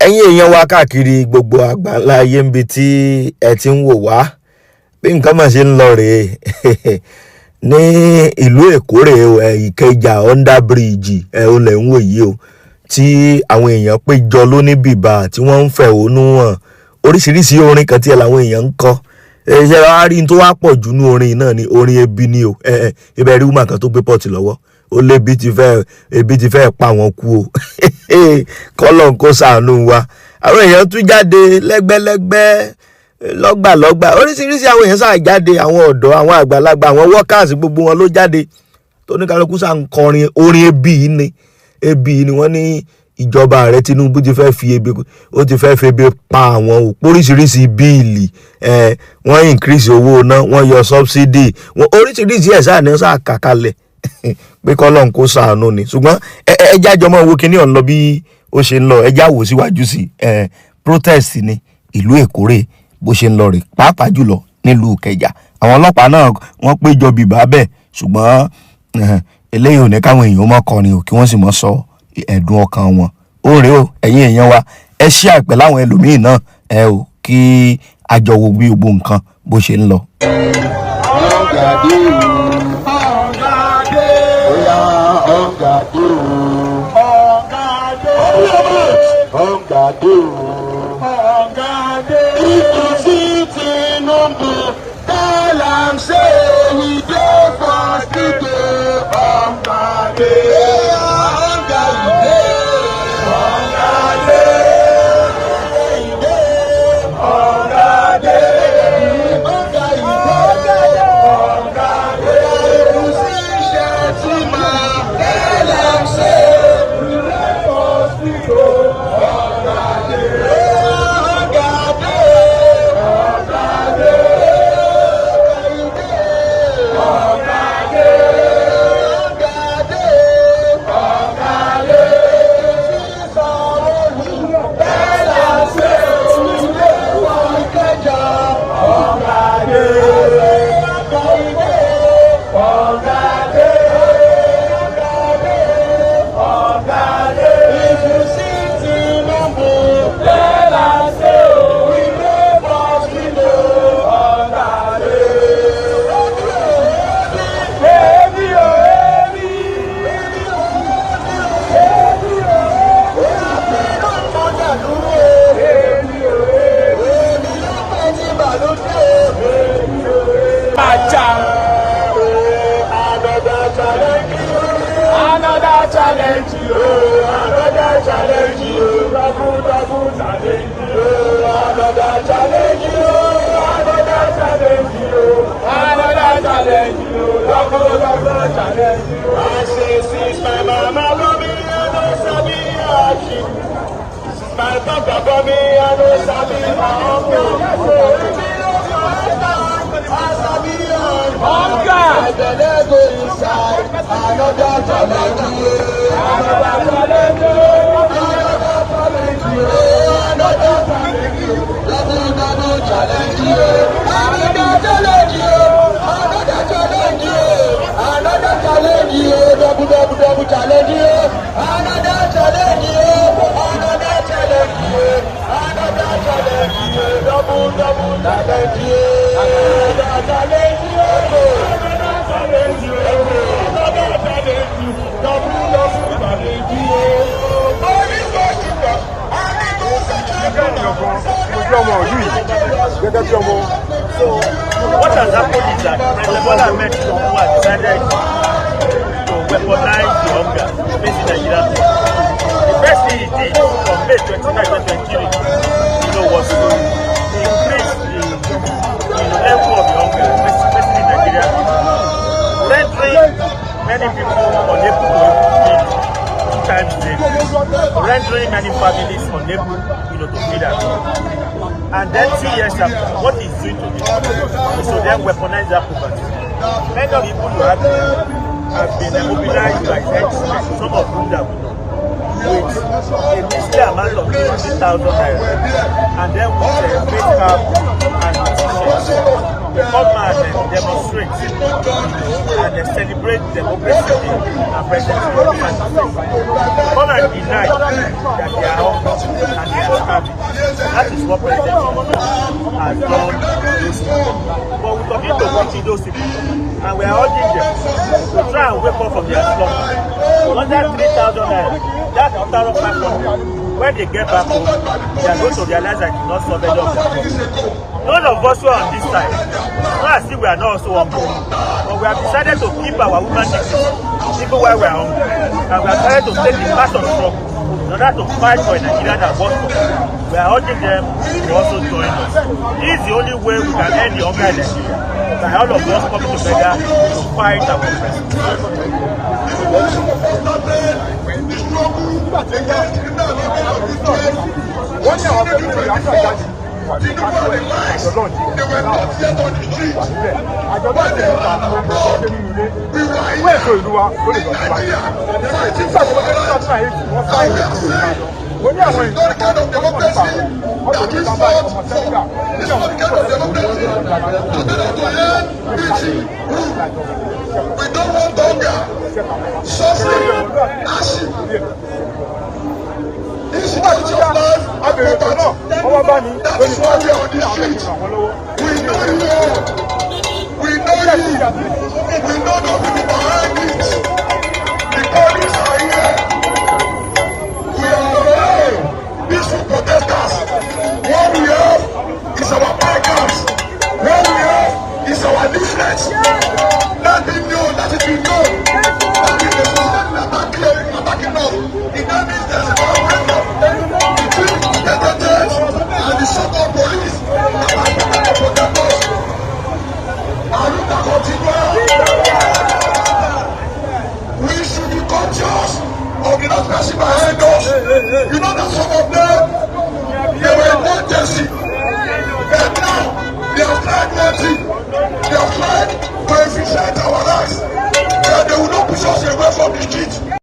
ẹ̀yin èèyàn wa káàkiri gbogbo àgbáńlá ayé ń bi tí ẹ ti ń wò wá bí nǹkan mà ṣe ń lọ rèé ní ìlú Èkó rèé Ìkẹjà under bridge ó lẹ̀ ń wò yìí o tí àwọn èèyàn péjọ lóní bìbà tí wọ́n ń fẹ̀hónú hàn oríṣiríṣi orin kan tí làwọn èèyàn ń kọ ṣe wá rí tó wá pọ̀ jù ní orin náà ni orin ebi ni o ibẹ̀ rí woman kan tó gbé pọ́ọ̀tì lọ́wọ́ ó lé ebi ti fẹ́ pa wọn kú o kọ́lọ́n kó ṣàánú wa àwọn èèyàn tún jáde lẹ́gbẹ́lẹ́gbẹ́ lọ́gbàlọ́gbà oríṣiríṣi àwọn èèyàn sáà jáde àwọn ọ̀dọ́ àwọn àgbàlagbà àwọn workers gbogbo wọn ló jáde tó ní kálukú sáà ń kọrin orin ebi ni wọ́n ní ìjọba ààrẹ Tinubu ti fẹ́ fi ebi ó ti fẹ́ fi ebi pa àwọn òpó oríṣiríṣi bíìlì wọ́n increase owó náà wọ́n yọ subsidy oríṣiríṣi ẹ̀ sáà ní sáà kàkalẹ̀ pé kọ́lọ́n kó ṣàánú ni ṣùgbọ́n ẹjá jọmọ́ owó kíní ọ̀nà bí ó ṣe ń lọ ẹjá wò síwájú sí protest ní ìlú Èkó rè bó ṣe ń lọ rè pàápàá jùlọ nílùú Ìkẹjà àwọn ọlọ́pàá náà wọ́n péjọ bìbá bẹ́ẹ̀ ṣùgbọ́n eléyìí ò ní káwọn èèyàn mọ́ kọrin o kí wọ́n sì mọ́ sọ ẹ̀dùn ọkàn wọn ó rèé o ẹ̀yin èèyàn wa ẹ ṣí àpẹ láwọn ẹlòmíín náà o kí àjọ wo bí gbogbo nǹkan bó ṣe ń lọ. So what has happened is that President Bola Ahmed Tinubu has decided to weaponize the hunger facing Nigeria. The first thing he did from May 29, 2023, was to increase the level of the hunger facing Nigeria, rendering many people unable to feed 2 times daily, rendering many families unable to feed at home. And then 2 years after, what he's doing to this is to then weaponize that poverty. Many of the people who have been mobilized by headsmen, some of whom that we know, with a measly amount of 20,000 naira, and then with face cap and t-shirts, they come and demonstrate and celebrate democracy and President Tinubu come and deny that they are hungry and they are strategy. That is what President has done recently. But we continue to watch those people, and we are urging them to try and wake up from their slumber. Under 3,000 naira, that 1,500. When they get back home, they are going to realize that it's not solved any of their problems. None of us were on this side. Not as if we are not also hungry. But we have decided to keep our women dignity even while we are hungry. And we have decided to take the path of struggle in order to fight for a Nigeria that works for us. We are urging them to also join us. This is the only way we can end the hunger in Nigeria. By all of us coming together to fight our oppressors. Wọ́n ní àwọn akẹ́kọ̀ọ́ ìlú àti àjáde àti káṣọ́ ẹ̀ àjọ náà jí àjọ náà jẹ́ ìta ọ̀gbẹ́ nínú ilé ìwé ètò ìlú wa ó lè lọ sí báyìí. Tí sàkóso tó ń tún àyè tí wọ́n sá ìwé ìlú ìlú mo ní àwọn ìlú tó ń bọ̀ nípa ọ̀dọ̀ ní sábà ọmọ sẹ́ríkà nínú àwọn ìlú tó ń bọ̀ We don't want hunger, suffering, hardship. Insecurity of life and poverty. That is why we are on this street. We know you. We know you. We know the people behind it. The police are here. We are alive. Peaceful protesters. What we have is our bikers. What we have is our leaflets. Let me know that it will know. That is the system that are clearing, attacking us. It that means there's a problem between the protest and the so-called police that are trying to protect us. And we can continue. We should be conscious of the not passing behind us. You know that some of them, they were in one jersey. And now, they have tried one thing. They have tried to efficient our lives. And they will not push us away from the street.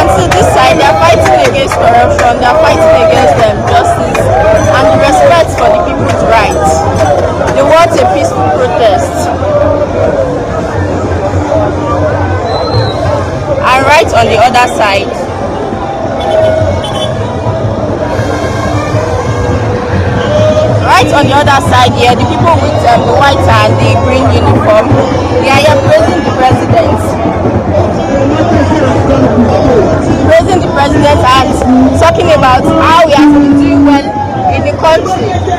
against corruption, they are fighting against corruption, they are fighting against justice and the respect for the people's rights. The world quite a peaceful protest. And right on the other side, here, the people with the white and the green uniform, they are here praising the president. Praising the president and talking about how we have been doing well in the country.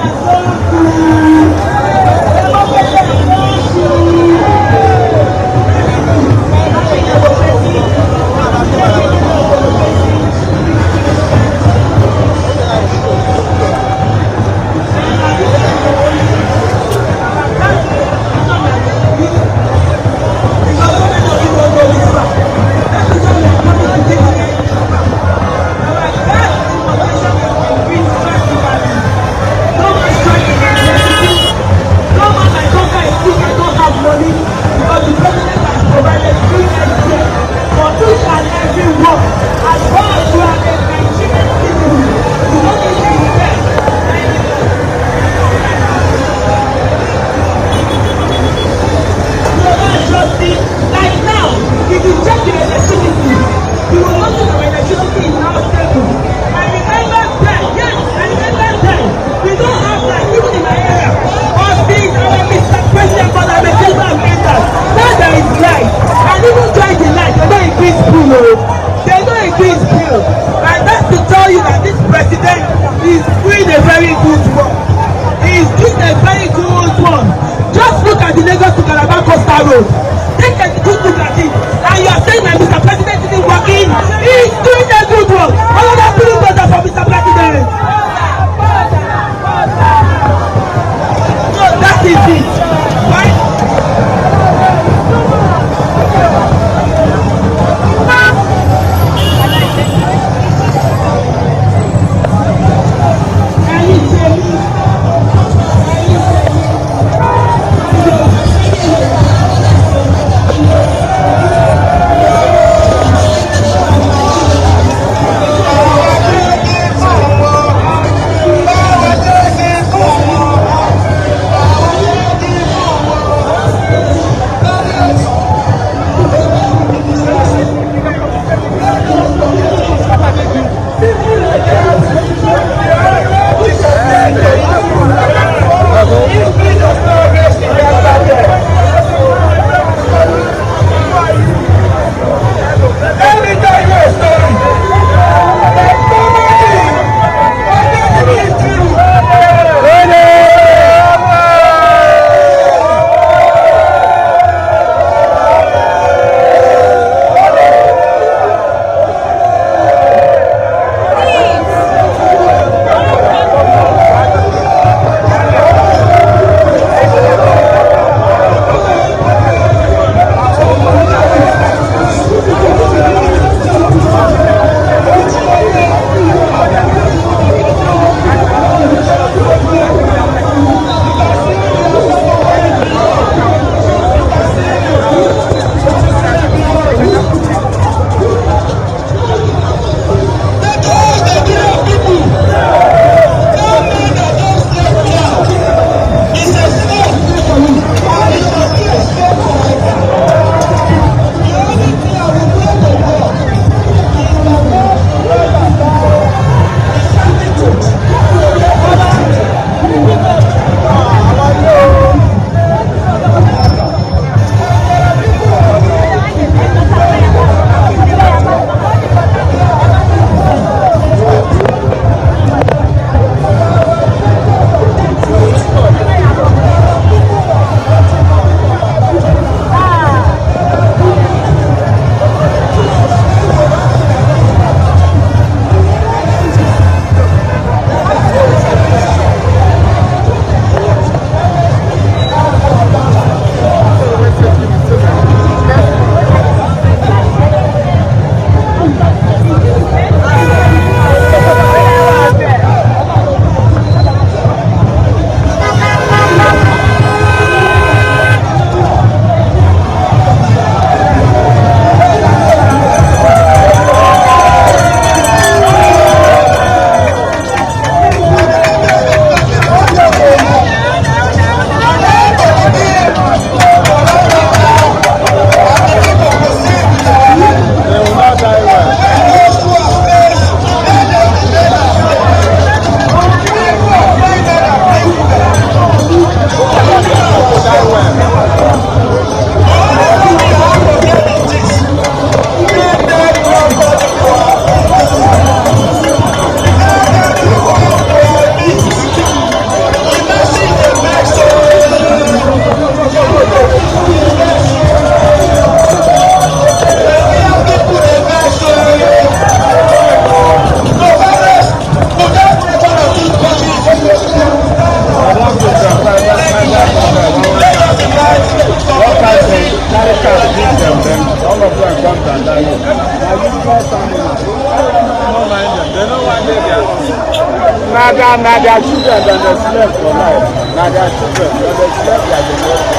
na their children dem dey select for life. Na their children dem dey select their generation.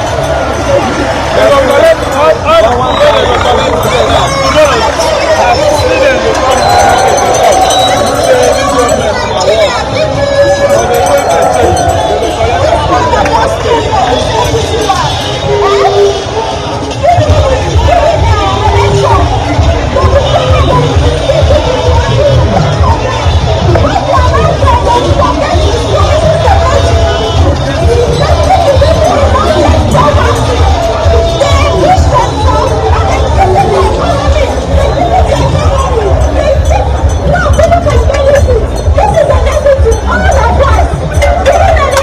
They go collect all the money they go collect today now. As students dey come to market dey talk. Say this government na work. But they wey dey change, they go collect am from their state. This is a message to all of us.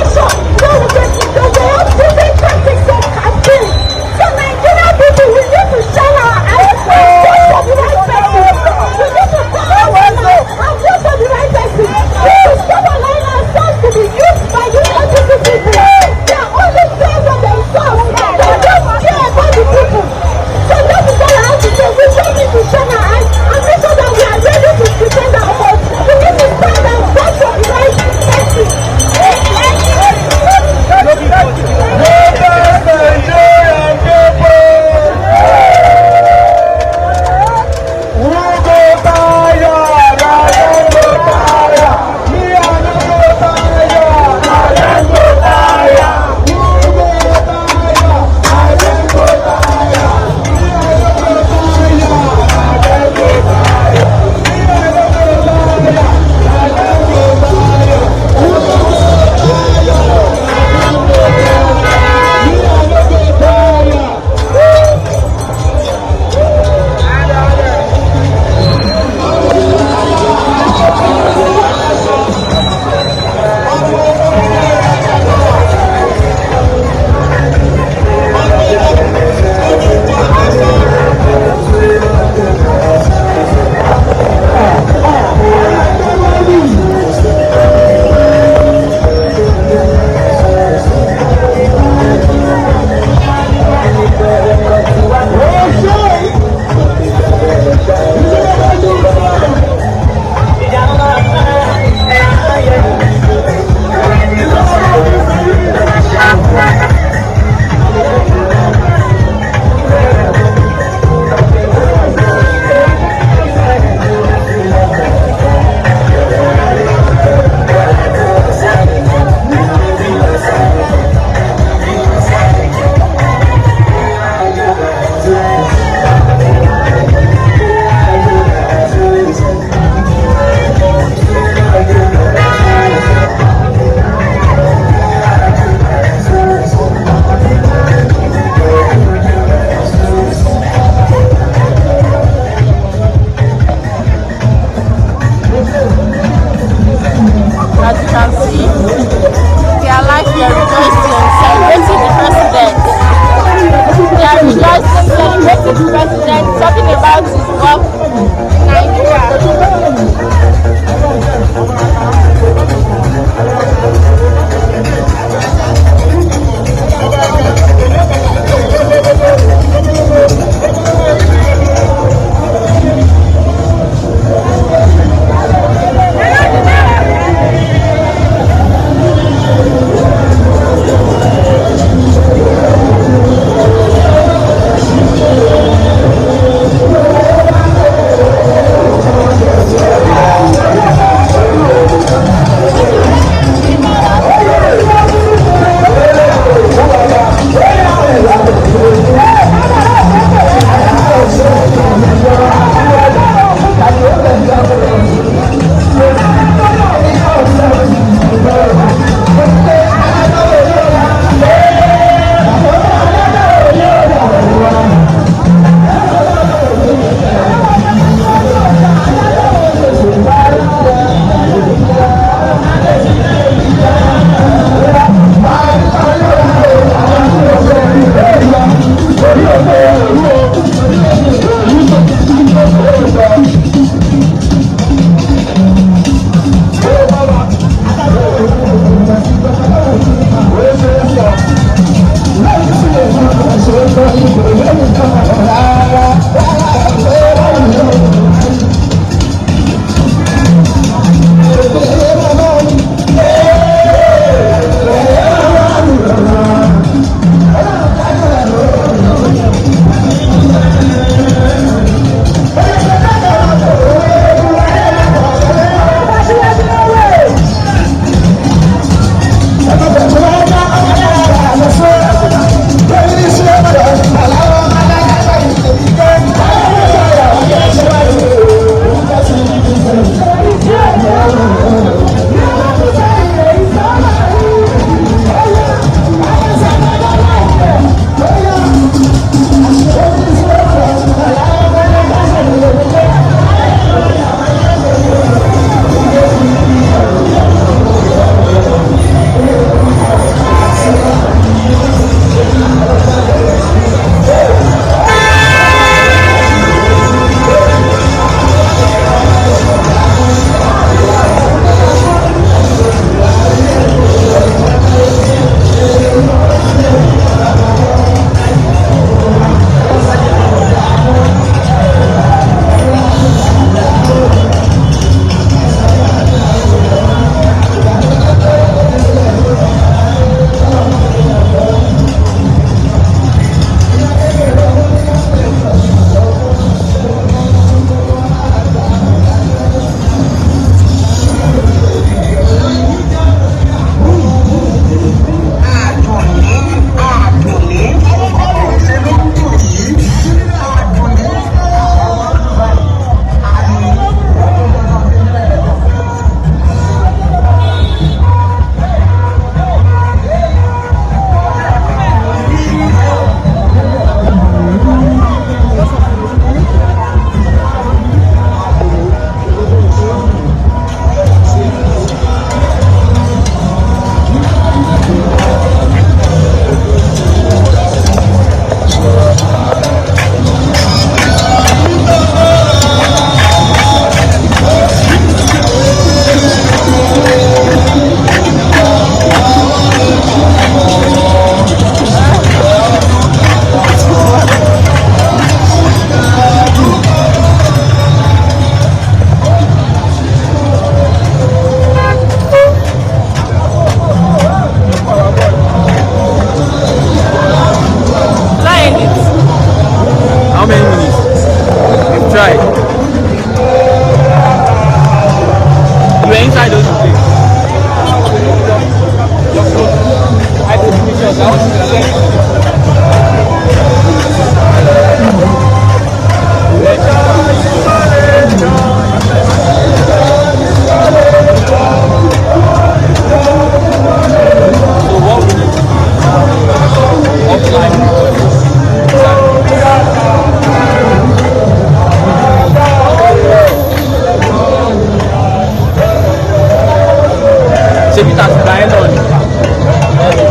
Ṣebí Tasibaye náà ni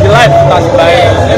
the life Tasibaye.